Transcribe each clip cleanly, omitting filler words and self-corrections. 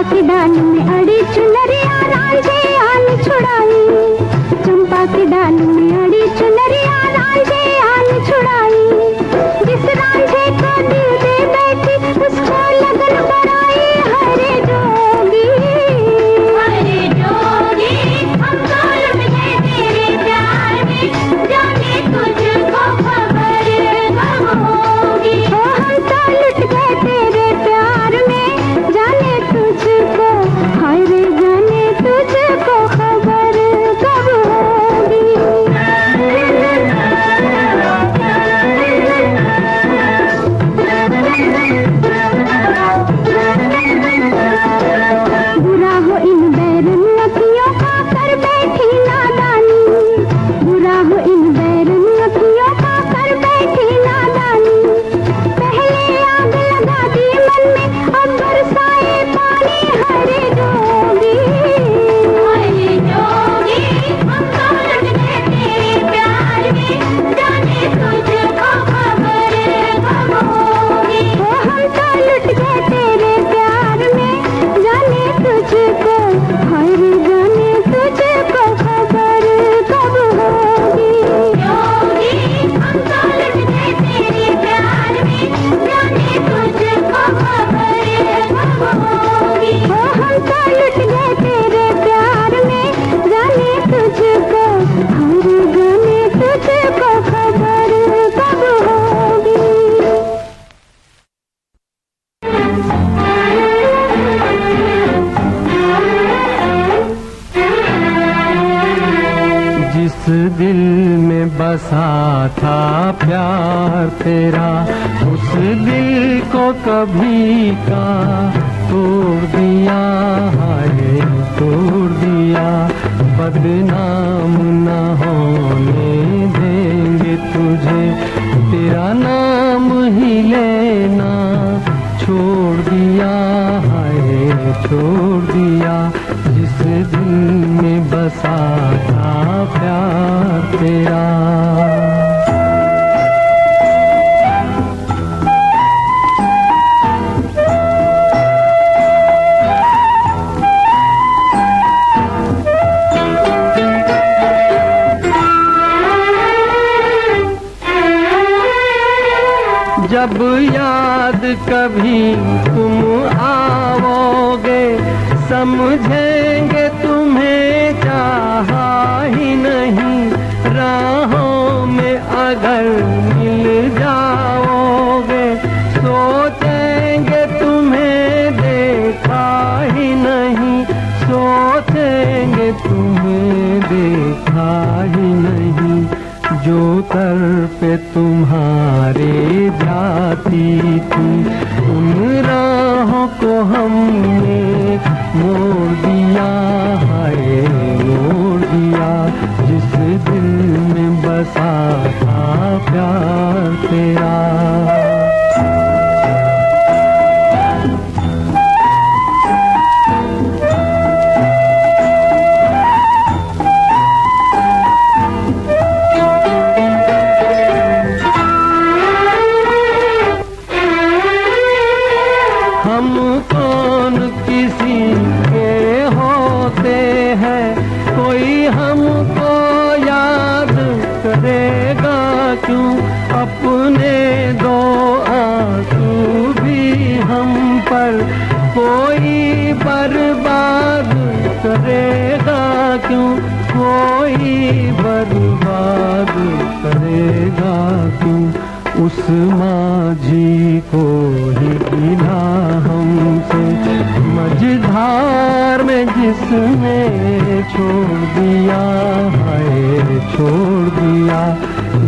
की डाल में अड़ी चुनरिया रांझे आन छुड़ाई, चंपा की डाल में अड़ी चुनरिया रांझे आन छुड़ाई। जिस रांझे को दिल दे बैठी उसको लगन बढ़ाई। हरे जोगी हम तो लुट गए तेरे प्यार में, जाने तुझको खबर कब होगी। हम तो लुट गए तेरे प्यार में, जाने तुझको, हाय रे जाने तुझको खबर कब होगी। बुरा हो इन बैरन अखियों का कर बैठी नादानी, बुरा हो इन बैरन अखियों का कर बैठी नादानी। पहले आग लगा दी मन में अब बरसाए पानी। हरे जोगी हम तो लुट गए तेरे प्यार में, जाने तुझको खबर कब होगी। हम तो लुट गए तेरे प्यार में, जाने तुझको, हाय रे जाने तुझको खबर कब होगी। हम तो लुट गए तेरे प्यार में, जाने तुझको खबर कब होगी। हम तो लुट गए तेरे प्यार में, जाने तुझको, हाय रे जाने तुझको खबर कब होगी। जिस दिल में बसा था प्यार तेरा, उस दिल को कभी का तोड़ दिया, हाय तोड़ दिया। बदनाम न होने देंगे तुझे, तेरा नाम ही लेना छोड़ दिया, हाय छोड़ दिया। जिस दिल में बसा था प्यार तेरा। जब याद कभी तुम आओगे, समझेंगे तुम्हें चाहा ही नहीं। राहों में अगर मिल जाओगे, सोचेंगे तुम्हें देखा ही नहीं, सोचेंगे तुम्हें देखा ही नहीं। जो तरफ़े तुम्हारे जाती थी, उन राहों को हमने मोड़ दिया, हाय मोड़ दिया। जिस दिल में बसा था प्यार तेरा। हम कौन किसी के होते हैं, कोई हमको याद करेगा क्यों। अपने दो आंसू भी हम पर कोई बर्बाद करेगा क्यों, कोई बर्बाद करेगा क्यों। उस माझी को ही गिला हमसे, मझधार में जिसने छोड़ दिया, हाय छोड़ दिया।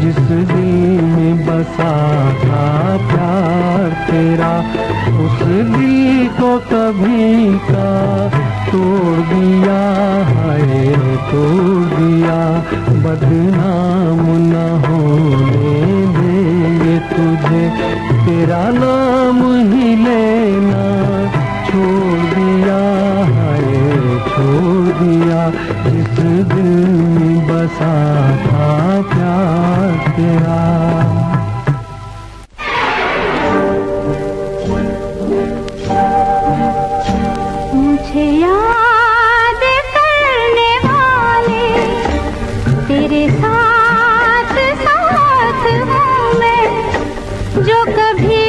जिस दिल में बसा था प्यार तेरा, उस दिल को कभी का तोड़ दिया, हाय तोड़ दिया। बदनाम न होने देंगे तुझे, तेरा नाम ही लेना छोड़ दिया, हाय छोड़ दिया। जिस दिल में बसा था प्यार तेरा। मुझे याद करने वाले तेरे साथ साथ हूँ मैं, जो कभी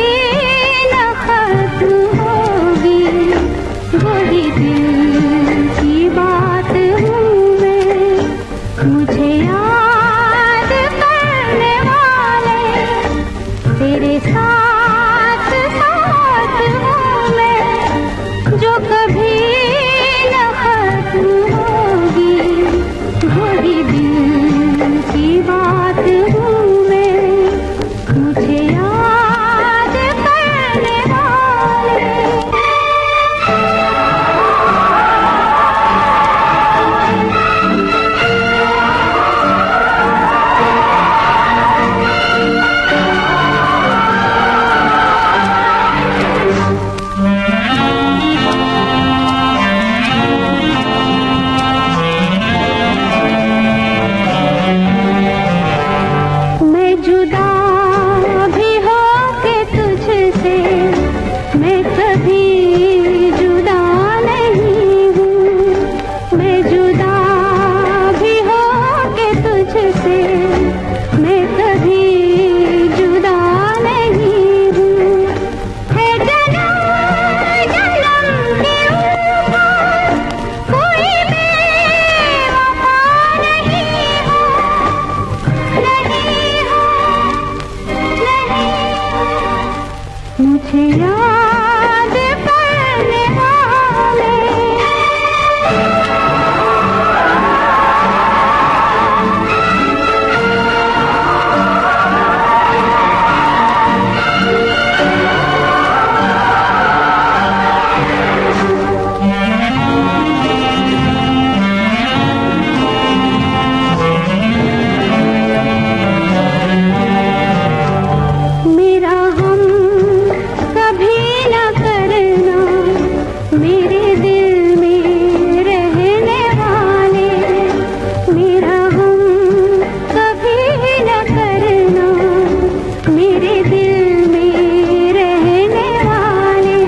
न खत्म होगी वही दिल की बात हूँ मैं। मुझे याद करने वाले तेरे साथ साथ हूँ मैं, जो कभी न खत्म होगी वही दिल की बात हूँ मैं। मुझे याद करने वाले मैं जुदा भी हो के तुझसे, मैं कभी जुदा नहीं हूँ। मैं जुदा भी हो के तुझसे, मैं कभी जुदा नहीं हूँ। है जन्म जन्म के ऊपर कोई बेवफा नहीं हो, नहीं हो, नहीं हो। मुझे याद करने वाले मेरा हम कभी न करना, मेरे दिल में रहने वाले। मेरा हम कभी न करना, मेरे दिल में रहने वाले।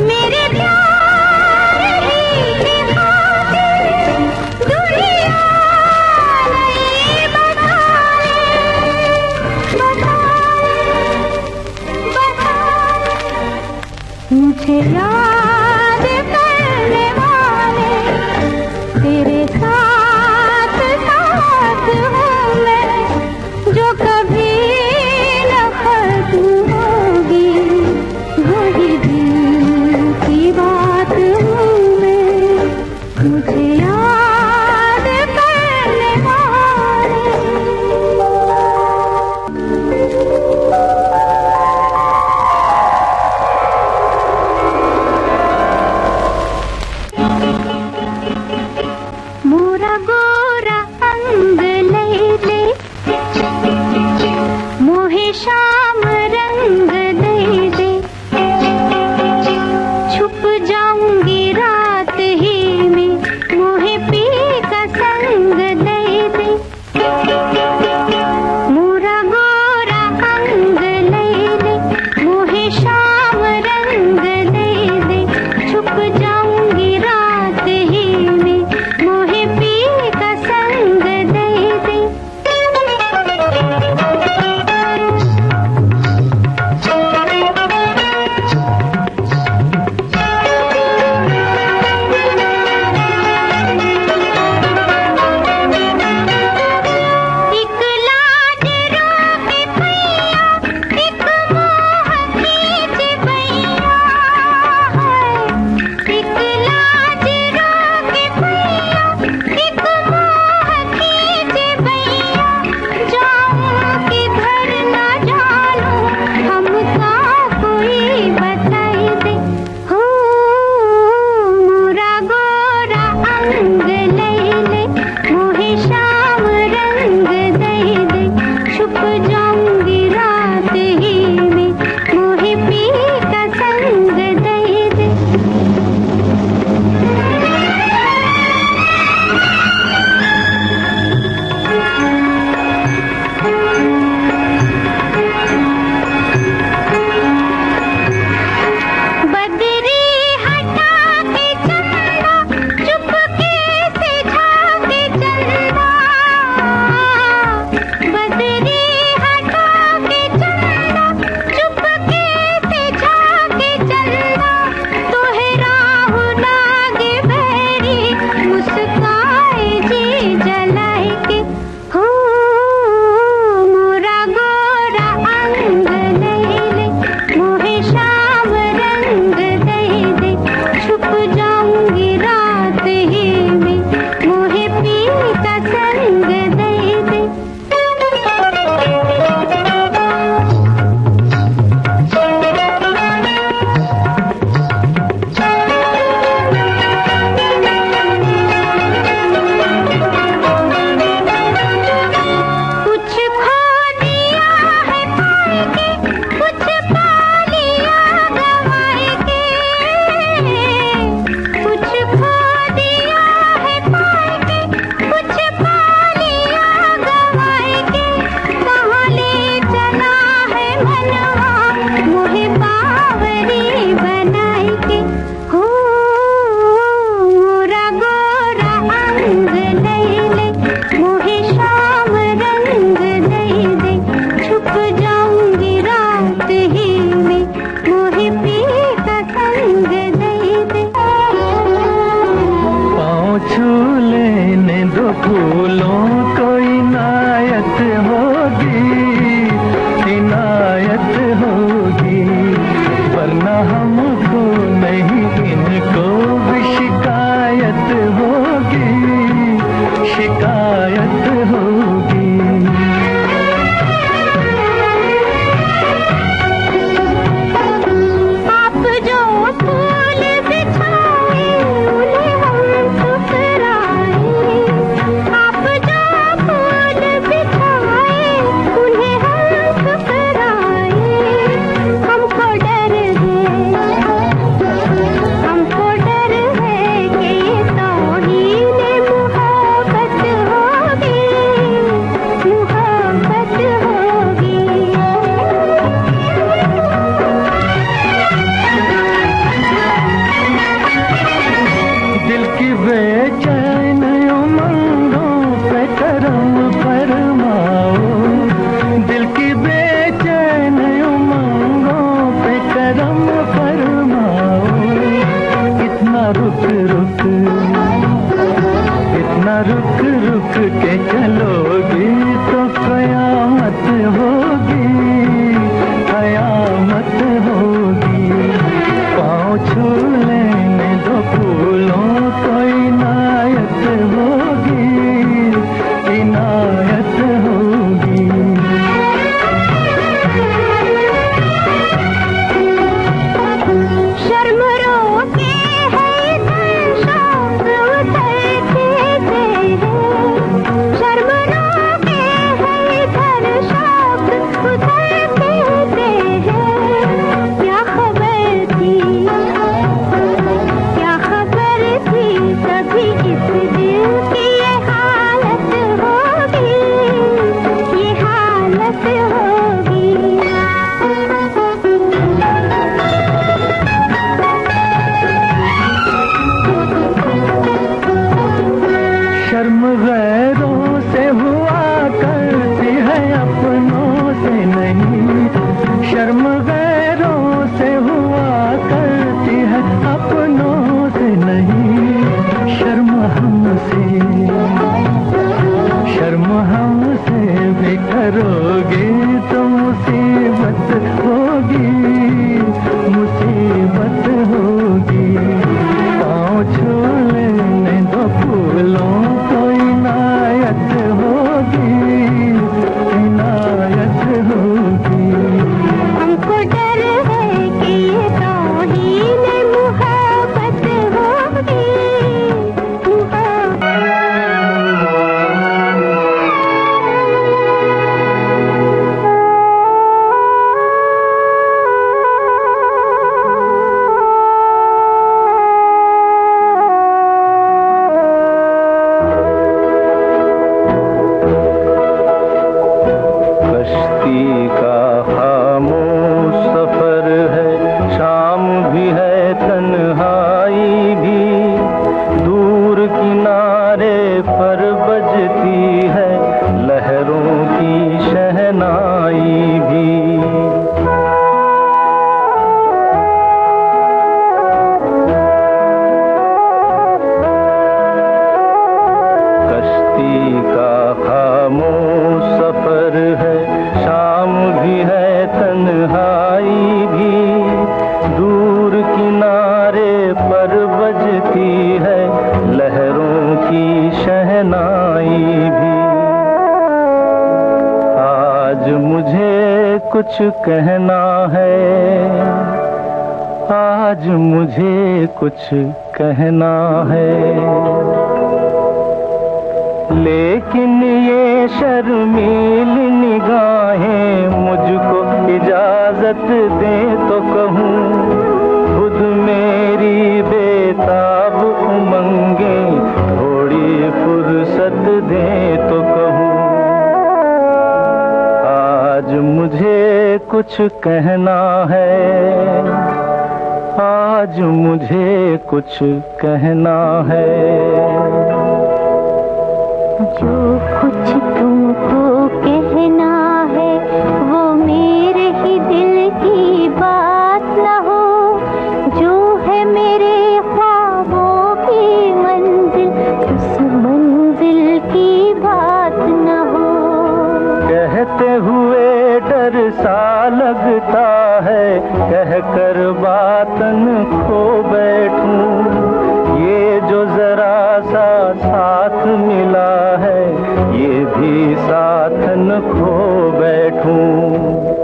मेरे प्यार ही की खातिर दुनिया नहीं बधाए, मुझे याद करने वाले तेरे साथ साथ हूँ मैं, जो कभी न खत्म होगी वही दिल की बात हूँ मैं। मुझे याद करने वाले तन्हाई भी, दूर किनारे पर बजती है लहरों की शहनाई भी। कश्ती का खामोश सफर है, शाम भी है तन्हाई भी, दूर किनारे पर बजती है लहरों की शहनाई भी। आज मुझे कुछ कहना है, आज मुझे कुछ कहना है, लेकिन ये शर्मीली निगाहें मुझको इजाजत दे तो कहूँ, खुद मेरी बेताब उमंगे थोड़ी फुर्सत दे तो कहूँ। आज मुझे कुछ कहना है, आज मुझे कुछ कहना है। जो कुछ तुमको कहना है वो मेरे ही दिल की बात न हो, जो है मेरे ख्वाबों की मंजिल उस मंजिल की बात न हो। कहते हुए डर सा लगता है, कहकर बातन खो बैठूं, ये जो जरा सा साथ मिला है ये भी साथ न खो बैठूं।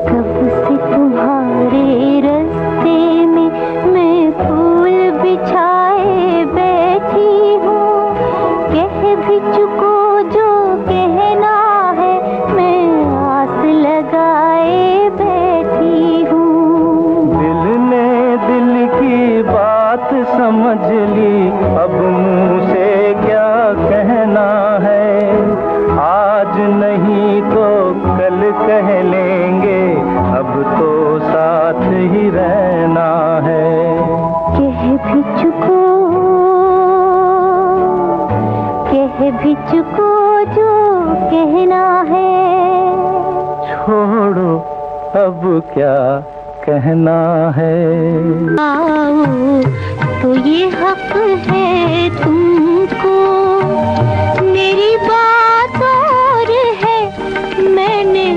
कब से तुम्हारे रास्ते में मैं फूल बिछाए बैठी हूँ, कह भी चुको जो कहना है मैं आस लगाए बैठी हूँ। दिल ने दिल की बात समझ ली, अब मुंह से क्या कहना है, आज नहीं तो कल कह लेंगे, अब तो साथ ही रहना है। कह भी चुको जो कहना है, छोड़ो अब क्या कहना है। आओ तो ये हक है तुमको, मेरी बात और है, मैंने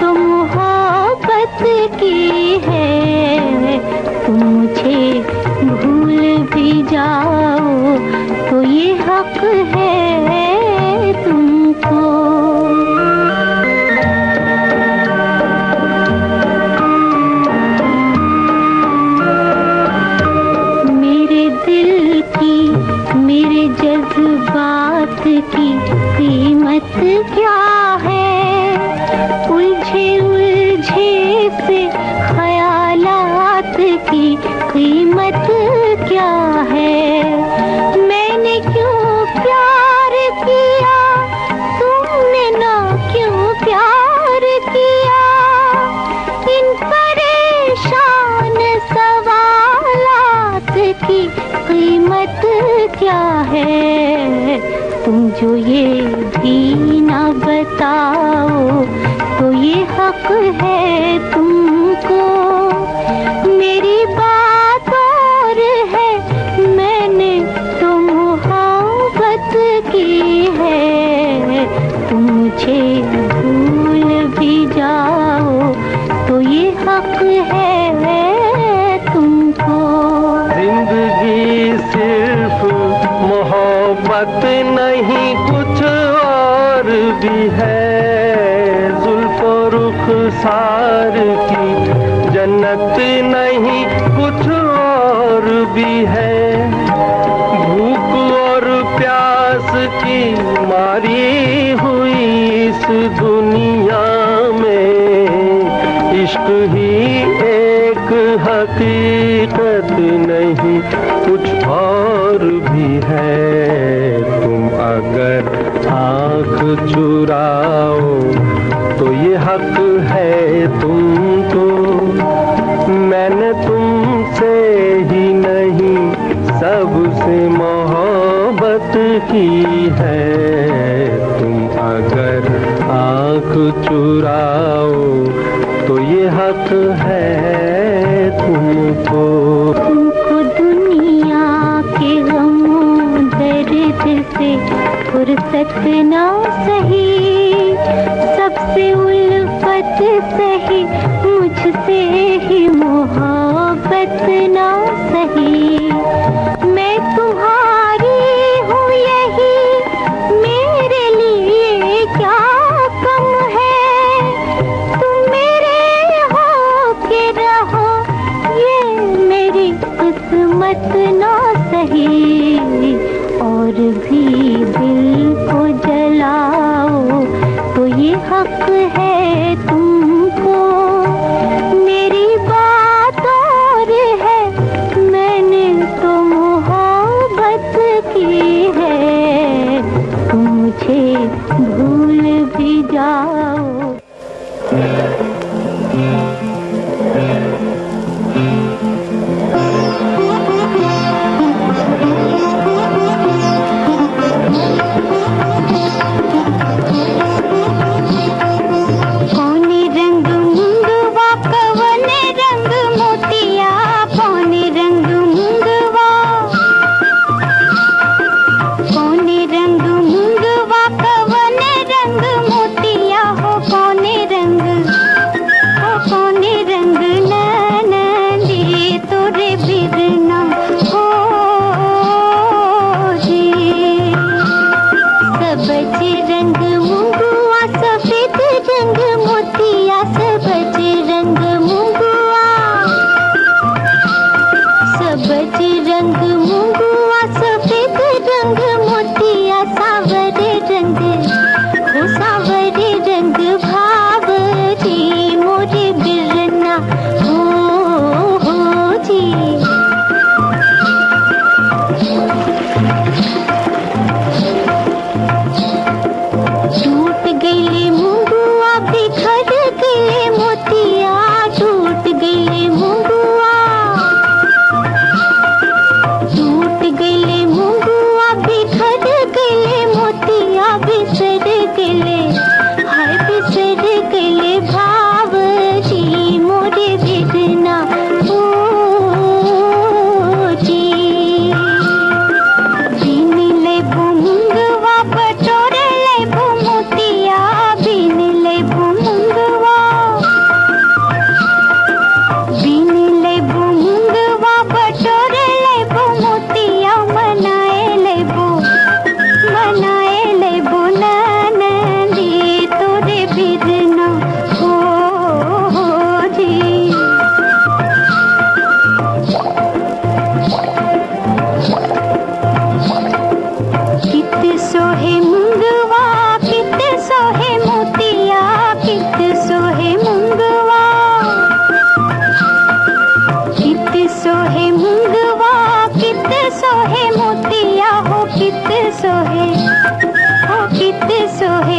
तो मोहब्बत की है, तुम मुझे भूल भी जाओ तो ये हक है तुमको। मेरे जज्बात की कीमत क्या है, उलझे उलझे से ख्यालात की कीमत क्या है। मैंने क्यों प्यार किया, तुमने ना क्यों प्यार किया, इन परेशान सवालात की कीमत क्या है। तुम जो ये भी ना बताओ तो ये हक है तुमको, मेरी बात और है, मैंने तो मोहब्बत की है, तुम मुझे भूल भी जाओ तो ये हक है तुमको। जिंदगी सिर्फ मोहब्बत नहीं कुछ और भी है, जुल्फो रुखसार की जन्नत नहीं कुछ और भी है, भूख और प्यास की मारी हुई इस दुनिया में, इश्क ही एक हकीकत नहीं कुछ और भी है। तुम अगर आँख चुराओ तो ये हक है तुमको, मैंने तुमसे ही नहीं फुर्सत ना सही, सबसे उल्फत सही, मुझसे ही मोहब्बत ना सही। मैं तुम्हारी हूँ यही मेरे लिए क्या कम है, तुम मेरे हो के रहो ये मेरी किस्मत ना सही। और भी दिल को जलाओ तो ये हक है तुमको, मेरी बात और है, मैंने तो मोहब्बत की है, तुम मुझे भूल भी जाओ। सोहे मोतिया हो कित सोहे